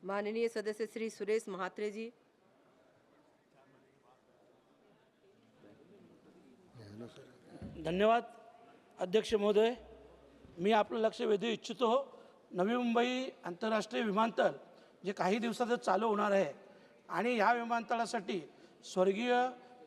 माननीय सदस्य श्री सुरेश महात्रे जी। धन्यवाद अध्यक्ष महोदय। मी आपलं लक्ष वेधू इच्छितो। नवी मुंबई आंतरराष्ट्रीय विमानतळ जे काही दिवसातच चालू होणार आहे आणि या विमानतळासाठी स्वर्गीय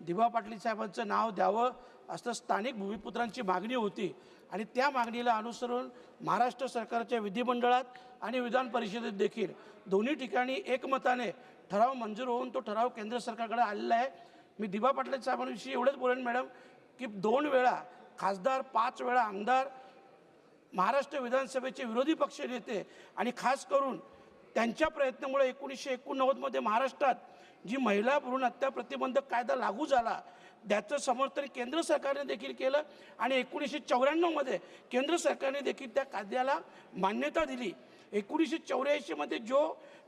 दिबा पाटील साहेबांचं नाव द्यावं असं स्थानिक भूमिपुत्रांची मागणी होती आणि त्या मागणीला अनुसरून महाराष्ट्र सरकारच्या विधिमंडळात आणि विधान परिषदेत देखील दोन्ही ठिकाणी एकमताने ठराव मंजूर होऊन तो ठराव केंद्र सरकारकडे आलेला आहे। मी दिबा पाटील साहेबांविषयी एवढंच बोलेन मॅडम की 2 वेळा खासदार, 5 वेळा आमदार, महाराष्ट्र विधानसभेचे विरोधी पक्ष नेते आणि खास करून त्यांच्या प्रयत्नामुळे 1989 मध्ये महाराष्ट्रात जी महिला भ्रूण हत्या प्रतिबंधक कायदा लागू झाला त्याचं समर्थन केंद्र सरकारने देखील केलं आणि 1994 मध्ये केंद्र सरकारने देखील त्या कायद्याला मान्यता दिली। 1984 मध्ये जो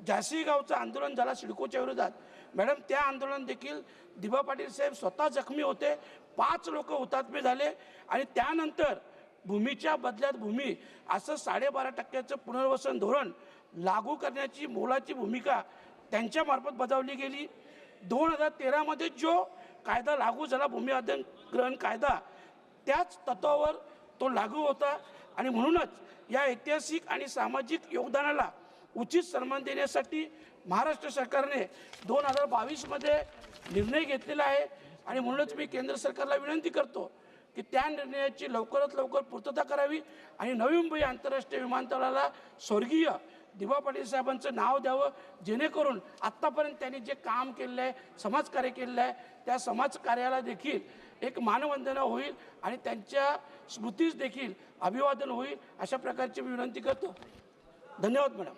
झाशी गावचं आंदोलन झाला सिडकोच्या विरोधात मॅडम, त्या आंदोलन देखील दिबा पाटील साहेब स्वतः जखमी होते, 5 लोक हुतात्मे झाले आणि त्यानंतर भूमीच्या बदल्यात भूमी असं 12.5% पुनर्वसन धोरण लागू करण्याची मोलाची भूमिका त्यांच्यामार्फत बजावली गेली। 2013 मध्ये जो कायदा लागू झाला भूमी अधिग्रहण कायदा त्याच तत्वावर तो लागू होता आणि म्हणूनच या ऐतिहासिक आणि सामाजिक योगदानाला उचित सन्मान देण्यासाठी महाराष्ट्र सरकारने 2022 मध्ये निर्णय घेतलेला आहे आणि म्हणूनच मी केंद्र सरकारला विनंती करतो की त्या निर्णयाची लवकरात लवकर पूर्तता करावी आणि नवी मुंबई आंतरराष्ट्रीय विमानतळाला स्वर्गीय दिबा पाटील साहेबांचं नाव द्यावं, जेणेकरून आत्तापर्यंत त्यांनी जे काम केलेलं आहे, समाजकार्य केलेलं आहे, त्या समाजकार्याला देखील एक मानवंदना होईल आणि त्यांच्या स्मृतीस देखील अभिवादन होईल, अशा प्रकारची मी विनंती करतो। धन्यवाद मॅडम।